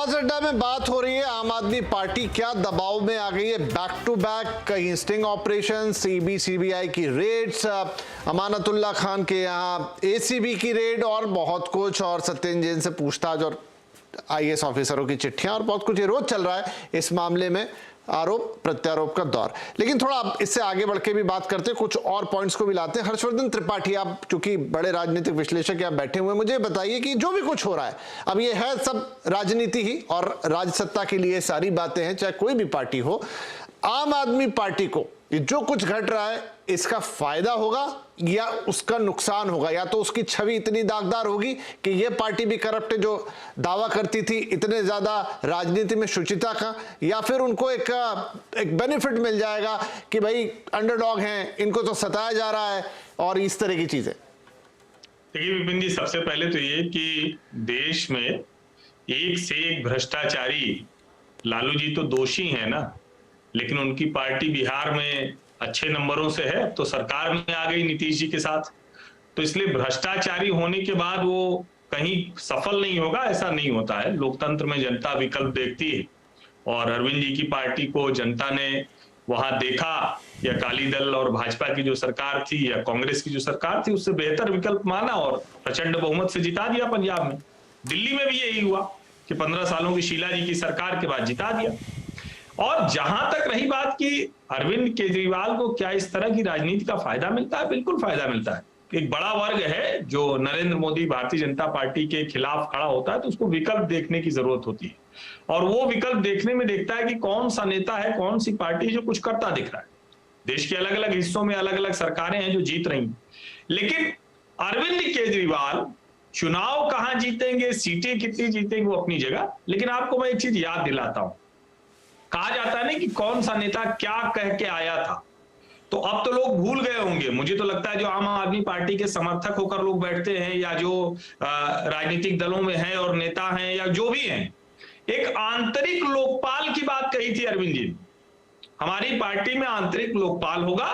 समाज अड्डा में बात हो रही है, आम आदमी पार्टी क्या दबाव में आ गई है। बैक टू बैक कई स्टिंग ऑपरेशन, सीबीआई की रेड्स, अमानतुल्लाह खान के यहाँ एसीबी की रेड और बहुत कुछ, और सत्येंद्र जैन से पूछताछ और आईएएस ऑफिसरों की चिट्ठियां और बहुत कुछ। ये रोज चल रहा है इस मामले में, आरोप प्रत्यारोप का दौर। लेकिन थोड़ा आप इससे आगे बढ़ के भी बात करते हैं, कुछ और पॉइंट्स को भी लाते हैं। हर्षवर्धन त्रिपाठी, आप चूंकि बड़े राजनीतिक विश्लेषक आप बैठे हुए हैं, मुझे बताइए कि जो भी कुछ हो रहा है अब ये है सब राजनीति ही और राजसत्ता के लिए सारी बातें हैं, चाहे कोई भी पार्टी हो। आम आदमी पार्टी को जो कुछ घट रहा है इसका फायदा होगा या उसका नुकसान होगा? या तो उसकी छवि इतनी दागदार होगी कि ये पार्टी भी करप्ट है जो दावा करती थी इतने ज्यादा राजनीति में शुचिता का, या फिर उनको एक बेनिफिट मिल जाएगा कि भाई अंडरडॉग हैं, इनको तो सताया जा रहा है और इस तरह की चीजें। देखिए विपिन जी, सबसे पहले तो ये कि देश में एक से एक भ्रष्टाचारी, लालू जी तो दोषी हैं ना, लेकिन उनकी पार्टी बिहार में अच्छे नंबरों से है, तो सरकार में आ गई नीतीश जी के साथ। तो इसलिए भ्रष्टाचारी होने के बाद वो कहीं सफल नहीं होगा, ऐसा नहीं होता है। लोकतंत्र में जनता विकल्प देखती है और अरविंद जी की पार्टी को जनता ने वहां देखा, या अकाली दल और भाजपा की जो सरकार थी या कांग्रेस की जो सरकार थी उससे बेहतर विकल्प माना और प्रचंड बहुमत से जिता दिया पंजाब में। दिल्ली में भी यही हुआ कि 15 सालों की शीला जी की सरकार के बाद जिता दिया। और जहां तक रही बात कि अरविंद केजरीवाल को क्या इस तरह की राजनीति का फायदा मिलता है, बिल्कुल फायदा मिलता है। एक बड़ा वर्ग है जो नरेंद्र मोदी भारतीय जनता पार्टी के खिलाफ खड़ा होता है, तो उसको विकल्प देखने की जरूरत होती है, और वो विकल्प देखने में देखता है कि कौन सा नेता है, कौन सी पार्टी जो कुछ करता दिख रहा है। देश के अलग अलग हिस्सों में अलग अलग सरकारें हैं जो जीत रही हैं, लेकिन अरविंद केजरीवाल चुनाव कहां जीतेंगे, सीटें कितनी जीतेंगे वो अपनी जगह। लेकिन आपको मैं एक चीज याद दिलाता हूं, कहा जाता है ना कि कौन सा नेता क्या कह के आया था, तो अब तो लोग भूल गए होंगे। मुझे तो लगता है जो आम आदमी पार्टी के समर्थक होकर लोग बैठते हैं या जो राजनीतिक दलों में हैं और नेता हैं या जो भी हैं, एक आंतरिक लोकपाल की बात कही थी अरविंद जी। हमारी पार्टी में आंतरिक लोकपाल होगा,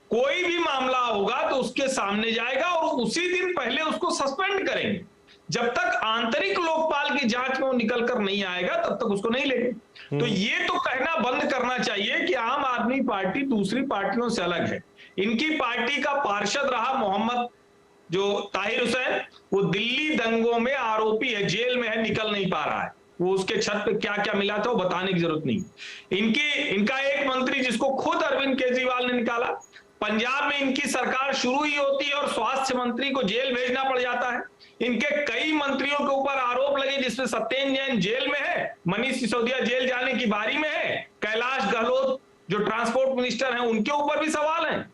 कोई भी मामला होगा तो उसके सामने जाएगा और उसी दिन पहले उसको सस्पेंड करेंगे। जब तक आंतरिक लोकपाल की जांच में वो निकल कर नहीं आएगा तब तक उसको नहीं लेंगे। तो ये तो कहना बंद करना चाहिए कि आम आदमी पार्टी दूसरी पार्टियों से अलग है। इनकी पार्टी का पार्षद रहा मोहम्मद जो ताहिर हुसैन, वो दिल्ली दंगों में आरोपी है, जेल में है, निकल नहीं पा रहा है। वो उसके छत पे क्या क्या मिला था वो बताने की जरूरत नहीं। इनका एक मंत्री जिसको खुद अरविंद केजरीवाल ने निकाला, पंजाब में इनकी सरकार शुरू ही होती है और स्वास्थ्य मंत्री को जेल भेजना पड़ जाता है। इनके कई मंत्रियों के ऊपर आरोप लगे, जिसमें सत्येंद्र जैन जेल में है, मनीष सिसोदिया जेल जाने की बारी में है, कैलाश गहलोत जो ट्रांसपोर्ट मिनिस्टर हैं उनके ऊपर भी सवाल हैं।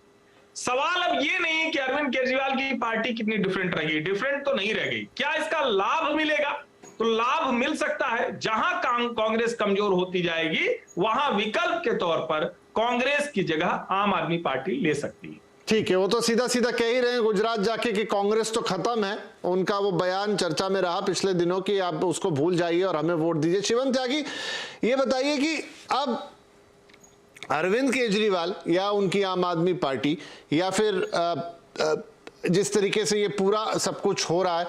सवाल अब ये नहीं है कि अरविंद केजरीवाल की पार्टी कितनी डिफरेंट रहेगी, डिफरेंट तो नहीं रह गई। क्या इसका लाभ मिलेगा? तो लाभ मिल सकता है। जहां कांग्रेस कमजोर होती जाएगी वहां विकल्प के तौर पर कांग्रेस की जगह आम आदमी पार्टी ले सकती है। ठीक है, वो तो सीधा सीधा कह ही रहे हैं गुजरात जाके कि कांग्रेस तो खत्म है। उनका वो बयान चर्चा में रहा पिछले दिनों कि आप उसको भूल जाइए और हमें वोट दीजिए। शिवम त्यागी, ये बताइए कि अब अरविंद केजरीवाल या उनकी आम आदमी पार्टी या फिर जिस तरीके से ये पूरा सब कुछ हो रहा है,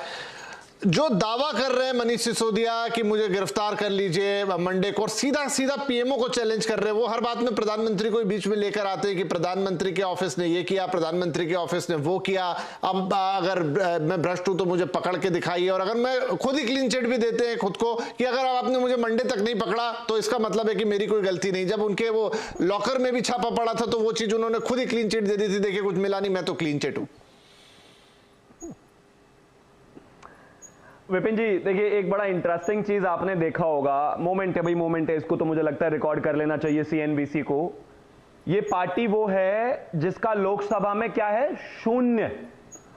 जो दावा कर रहे हैं मनीष सिसोदिया कि मुझे गिरफ्तार कर लीजिए मंडे को, और सीधा सीधा पीएमओ को चैलेंज कर रहे हैं, वो हर बात में प्रधानमंत्री को बीच में लेकर आते हैं कि प्रधानमंत्री के ऑफिस ने ये किया, प्रधानमंत्री के ऑफिस ने वो किया, अब अगर मैं भ्रष्ट हूं तो मुझे पकड़ के दिखाइए, और अगर मैं खुद ही क्लीन चिट भी देते हैं खुद को कि अगर आपने मुझे मंडे तक नहीं पकड़ा तो इसका मतलब है कि मेरी कोई गलती नहीं। जब उनके वो लॉकर में भी छापा पड़ा था तो वो चीज उन्होंने खुद ही क्लीन चिट दे दी थी, देखिए कुछ मिला नहीं, मैं तो क्लीन चिट हूं। विपिन जी देखिए, एक बड़ा इंटरेस्टिंग चीज आपने देखा होगा, मोमेंट है भाई, मोमेंट है, इसको तो मुझे लगता है रिकॉर्ड कर लेना चाहिए सीएनबीसी को। ये पार्टी वो है जिसका लोकसभा में क्या है, 0,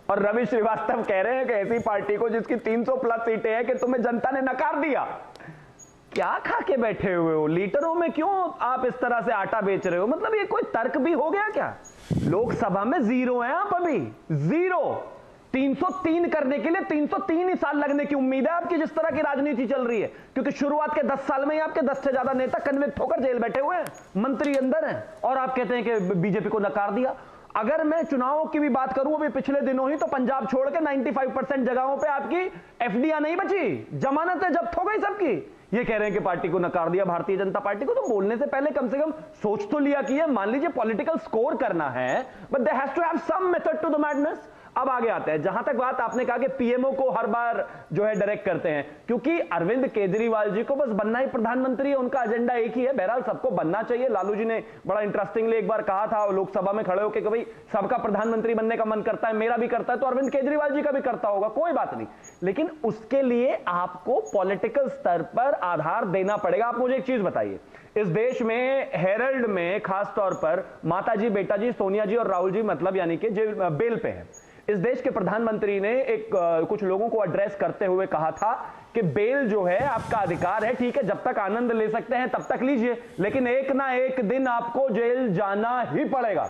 और रवि श्रीवास्तव कह रहे हैं कि ऐसी पार्टी को जिसकी 300 प्लस सीटें हैं कि तुम्हें जनता ने नकार दिया। क्या खा के बैठे हुए हो? लीटरों में क्यों आप इस तरह से आटा बेच रहे हो? मतलब ये कोई तर्क भी हो गया क्या? लोकसभा में 0 है आप, अभी 0। 303 करने के लिए 303 ही साल लगने की उम्मीद है आपकी, जिस तरह की राजनीति चल रही है। क्योंकि शुरुआत के 10 साल में ही आपके 10 से ज्यादा नेता कन्विक्ट होकर जेल बैठे हुए हैं, मंत्री अंदर हैं, और आप कहते हैं कि बीजेपी को नकार दिया। अगर मैं चुनावों की भी बात करूं अभी पिछले दिनों ही, तो पंजाब छोड़ के 95% जगहों पे आपकी एफडीआर नहीं बची, जमानतें जब्त हो गई सबकी। ये कह रहे हैं कि पार्टी को नकार दिया भारतीय जनता पार्टी को। तो बोलने से पहले कम से कम सोच तो लिया कि मान लीजिए पॉलिटिकल स्कोर करना है, but there has to have some method to the madness. अब आगे आते हैं, जहां तक बात आपने कहा कि पीएमओ को हर बार जो है डायरेक्ट करते हैं, क्योंकि अरविंद केजरीवाल जी को बस बनना ही प्रधानमंत्री है, उनका एजेंडा एक ही है, बहरहाल सबको बनना चाहिए। लालू जी ने बड़ा इंटरेस्टिंगली एक बार कहा था लोकसभा में खड़े होकर कि भाई सबका प्रधानमंत्री बनने का मन करता है, मेरा भी करता है, तो अरविंद केजरीवाल जी का भी करता होगा, कोई बात नहीं, लेकिन उसके लिए आपको पॉलिटिकल स्तर पर आधार देना पड़ेगा। आप मुझे एक चीज बताइए, इस देश में हेरल्ड में खास तौर पर माताजी, बेटाजी, सोनिया जी और राहुल जी मतलब यानी कि बेल पे है। इस देश के प्रधानमंत्री ने कुछ लोगों को एड्रेस करते हुए कहा था कि बेल जो है आपका अधिकार है, ठीक है, जब तक आनंद ले सकते हैं तब तक लीजिए, लेकिन एक ना एक दिन आपको जेल जाना ही पड़ेगा।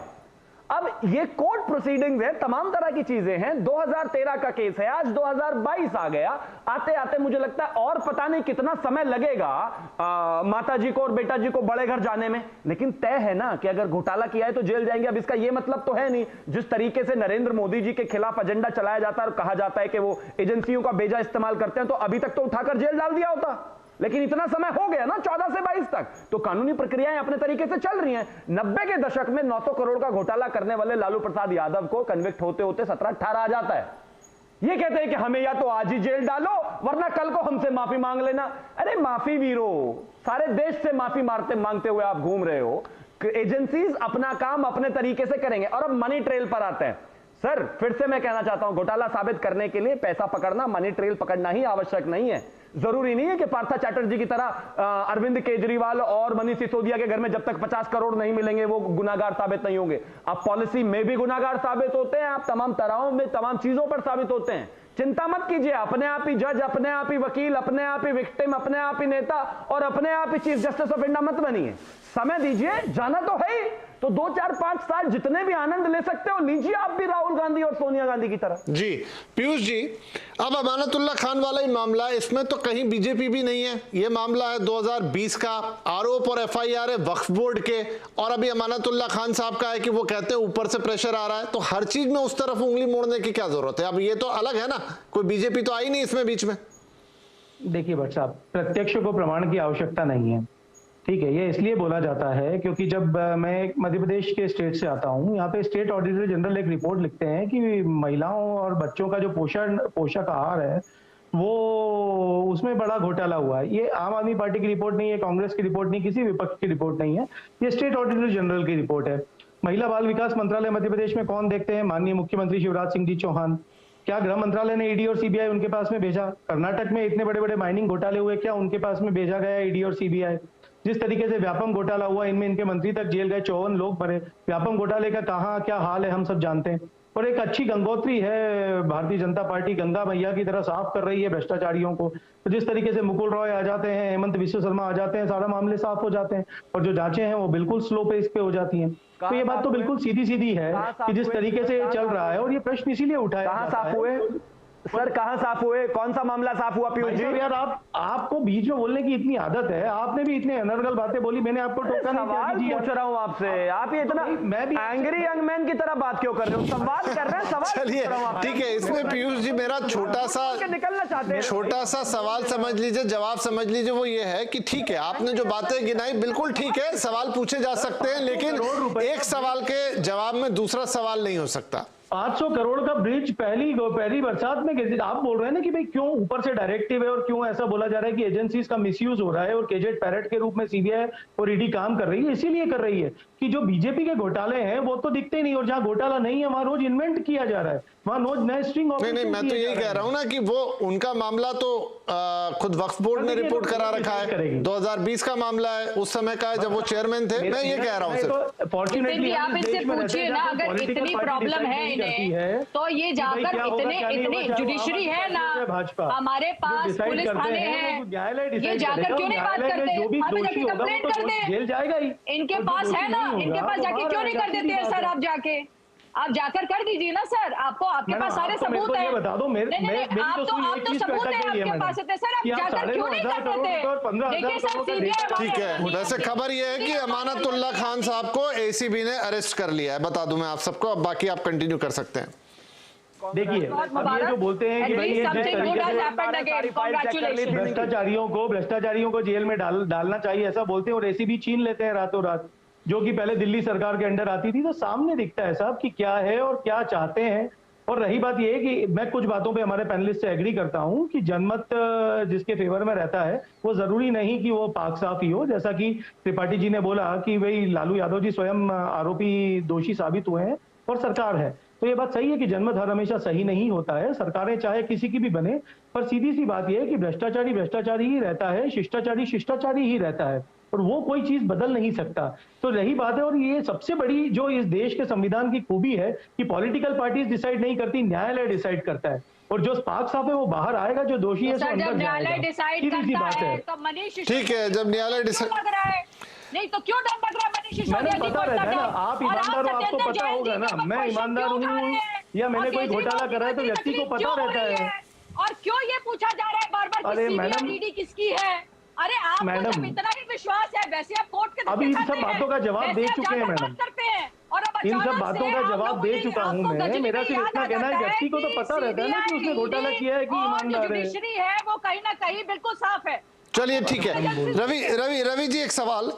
अब ये कोर्ट प्रोसीडिंग्स है, तमाम तरह की चीजें हैं, 2013 का केस है, आज 2022 आ गया, आते आते मुझे लगता है और पता नहीं कितना समय लगेगा माता जी को और बेटा जी को बड़े घर जाने में, लेकिन तय है ना कि अगर घोटाला किया है तो जेल जाएंगे। अब इसका ये मतलब तो है नहीं, जिस तरीके से नरेंद्र मोदी जी के खिलाफ एजेंडा चलाया जाता है और कहा जाता है कि वो एजेंसियों का बेजा इस्तेमाल करते हैं, तो अभी तक तो उठाकर जेल डाल दिया होता, लेकिन इतना समय हो गया ना 14 से 22 तक, तो कानूनी प्रक्रियाएं अपने तरीके से चल रही हैं। 90 के दशक में 900 करोड़ का घोटाला करने वाले लालू प्रसाद यादव को कन्विक्ट होते होते 17-18 आ जाता है। ये कहते हैं कि हमें या तो आज ही जेल डालो वरना कल को हमसे माफी मांग लेना। अरे माफी वीरो, सारे देश से माफी मांगते हुए आप घूम रहे हो। एजेंसीज अपना काम अपने तरीके से करेंगे। और अब मनी ट्रेल पर आते हैं। सर फिर से मैं कहना चाहता हूं, घोटाला साबित करने के लिए पैसा पकड़ना, मनी ट्रेल पकड़ना ही आवश्यक नहीं है। जरूरी नहीं है कि पार्था चैटर्जी की तरह अरविंद केजरीवाल और मनीष सिसोदिया के घर में जब तक 50 करोड़ नहीं मिलेंगे वो गुनाहगार साबित नहीं होंगे। आप पॉलिसी में भी गुनाहगार साबित होते हैं, आप तमाम तरहों में तमाम चीजों पर साबित होते हैं। चिंता मत कीजिए, अपने आप ही जज, अपने आप ही वकील, अपने आप ही विक्टिम, अपने आप ही नेता और अपने आप ही चीफ जस्टिस ऑफ इंडिया मत बनिए। समय दीजिए, जाना तो है ही, तो 2, 4, 5 साल जितने भी आनंद ले सकते हो लीजिए आप भी, राहुल गांधी और सोनिया गांधी की तरह। जी पीयूष जी, अब अमानतुल्लाह खान वाला ही मामला है, इसमें तो कहीं बीजेपी भी नहीं है। ये मामला है 2020 का, आरोप और एफआईआर है वक्फ बोर्ड के, और अभी अमानतुल्लाह खान साहब का है कि वो कहते हैं ऊपर से प्रेशर आ रहा है, तो हर चीज में उस तरफ उंगली मोड़ने की क्या जरूरत है? अब ये तो अलग है ना, कोई बीजेपी तो आई नहीं इसमें बीच में। देखिए भट्ट साहब, प्रत्यक्ष को प्रमाण की आवश्यकता नहीं है, ठीक है। ये इसलिए बोला जाता है क्योंकि जब मैं मध्य प्रदेश के स्टेट से आता हूँ, यहाँ पे स्टेट ऑडिटर जनरल एक रिपोर्ट लिखते हैं कि महिलाओं और बच्चों का जो पोषक आहार है वो उसमें बड़ा घोटाला हुआ है। ये आम आदमी पार्टी की रिपोर्ट नहीं है, कांग्रेस की रिपोर्ट नहीं, किसी विपक्ष की रिपोर्ट नहीं है, ये स्टेट ऑडिटर जनरल की रिपोर्ट है। महिला बाल विकास मंत्रालय मध्य प्रदेश में कौन देखते हैं? माननीय मुख्यमंत्री शिवराज सिंह जी चौहान। क्या गृह मंत्रालय ने ईडी और सीबीआई उनके पास में भेजा? कर्नाटक में इतने बड़े बड़े माइनिंग घोटाले हुए, क्या उनके पास में भेजा गया ईडी और सीबीआई? जिस तरीके से व्यापम घोटाला हुआ, इनमें इनके मंत्री तक जेल गए, 54 लोग भरे। व्यापम घोटाले का कहाँ क्या हाल है हम सब जानते हैं। और एक अच्छी गंगोत्री है भारतीय जनता पार्टी, गंगा मैया की तरह साफ कर रही है भ्रष्टाचारियों को। तो जिस तरीके से मुकुल रॉय आ जाते हैं, हेमंत विश्व शर्मा आ जाते हैं, सारा मामले साफ हो जाते हैं, और जो जांचें हैं वो बिल्कुल स्लो पेस पे हो जाती हैं। तो ये बात तो बिल्कुल सीधी सीधी है कि जिस तरीके से ये चल रहा है, और ये प्रश्न इसीलिए उठाया कहाँ साफ हुए सर, कहां साफ हुए? कौन सा मामला साफ हुआ पीयूष जी? यार आपको बीच में बोलने की इतनी आदत है, आपने भी इतने अनर्गल बातें बोली, मैंने आपको टोका नहीं सवाल पूछ रहा हूं आपसे, आप ये इतना मैं भी एंग्री यंग मैन की तरह बात क्यों कर रहे हो? संवाद कर रहे हैं, सवाल। चलिए ठीक है, इसमें पीयूष जी मेरा छोटा सा सवाल समझ लीजिए, जवाब समझ लीजिए, वो ये है कि ठीक है आपने जो बातें गिनाई बिल्कुल ठीक है, सवाल पूछे जा सकते हैं, लेकिन एक सवाल के जवाब में दूसरा सवाल नहीं हो सकता। 500 करोड़ का ब्रिज पहली बरसात में गिर। आप बोल रहे हैं ना कि भाई क्यों ऊपर से डायरेक्टिव है और क्यों ऐसा बोला जा रहा है कि एजेंसीज का मिसयूज हो रहा है और केजेट पैरेट के रूप में सीबीआई और ईडी काम कर रही है। इसीलिए कर रही है कि जो बीजेपी के घोटाले हैं वो तो दिखते नहीं, और जहां घोटाला नहीं है वहां रोज इन्वेंट किया जा रहा है, वहां रोज नए स्ट्रिंग ऑपरेशन। नहीं, मैं तो यही कह रहा हूं ना कि वो उनका मामला तो खुद वक्फ बोर्ड ने रिपोर्ट करा रखा है, 2020 का मामला है, उस समय का है जब वो चेयरमैन थे। मैं ये कह रहा हूं सिर्फ फॉर्चुनेटली आप इनसे पूछिए ना, अगर इतनी प्रॉब्लम है इन्हें तो ये जाकर इतनी जुडिशरी है ना, हमारे पास पुलिस थाने हैं, ये जाकर क्यों नहीं बात करते? हमें जाके कंप्लेंट कर दे, जेल जाएगा ही। इनके पास है ना, इनके पास जाके क्यों नहीं कर देते हैं सर? आप जाकर कर दीजिए ना सर, आपके पास सारे सबूत हैं। बता दो, आप तो सबूत है आपके पास सर, आप जाकर क्यों नहीं कर देते? देखिए सर, सीबीआई ठीक है। वैसे खबर यह है कि अमानतुल्लाह खान साहब को एसीबी ने अरेस्ट कर लिया है, बता दूं मैं आप सबको। अब बाकी आप कंटिन्यू कर सकते हैं। देखिए अब ये जो बोलते हैं कि भाई ये भ्रष्टाचारियों को जेल में डालना चाहिए, ऐसा बोलते हैं और एसीबी छीन लेते हैं रातों रात, जो कि पहले दिल्ली सरकार के अंडर आती थी। तो सामने दिखता है साहब कि क्या है और क्या चाहते हैं। और रही बात यह कि मैं कुछ बातों पे हमारे पैनलिस्ट से एग्री करता हूं कि जनमत जिसके फेवर में रहता है वो जरूरी नहीं कि वो पाक साफ ही हो। जैसा कि त्रिपाठी जी ने बोला कि भाई लालू यादव जी स्वयं आरोपी दोषी साबित हुए हैं और सरकार है, तो ये बात सही है कि जनमत हर हमेशा सही नहीं होता है, सरकारें चाहे किसी की भी बने। पर सीधी सी बात यह है कि भ्रष्टाचारी भ्रष्टाचारी ही रहता है, शिष्टाचारी शिष्टाचारी ही रहता है, और वो कोई चीज बदल नहीं सकता। तो रही बात है, और ये सबसे बड़ी जो इस देश के संविधान की खूबी है कि पॉलिटिकल पार्टीज डिसाइड नहीं करती, न्यायालय डिसाइड करता है। और जो पाक साफ है वो बाहर आएगा, जो दोषी है सर, जब न्यायालय डिसाइड करता है तो मनीष ठीक है, जब न्यायालय डिसाइड लग रहा है, नहीं तो क्यों डर लग रहा है मनीष सिसोदिया जी को? पता रहता है ना, आप ईमानदार हो, आपको पता होगा ना, मैं ईमानदार हूँ या मैंने कोई घोटाला करा है तो व्यक्ति को पता रहता है। और क्यों ये पूछा जा रहा है बार बार कि सीबीआई ईडी किसकी है? अरे आपको जब इतना ही विश्वास है, वैसे आप कोर्ट के अभी इन सब बातों का जवाब दे चुके हैं मैडम, इन सब बातों का जवाब दे चुका हूँ मैं। मेरा सिर्फ इतना कहना है, व्यक्ति को तो पता रहता है ना कि उसने घोटाला किया है कि ईमानदार है, वो कहीं ना कहीं बिल्कुल साफ है। चलिए ठीक है, रवि जी एक सवाल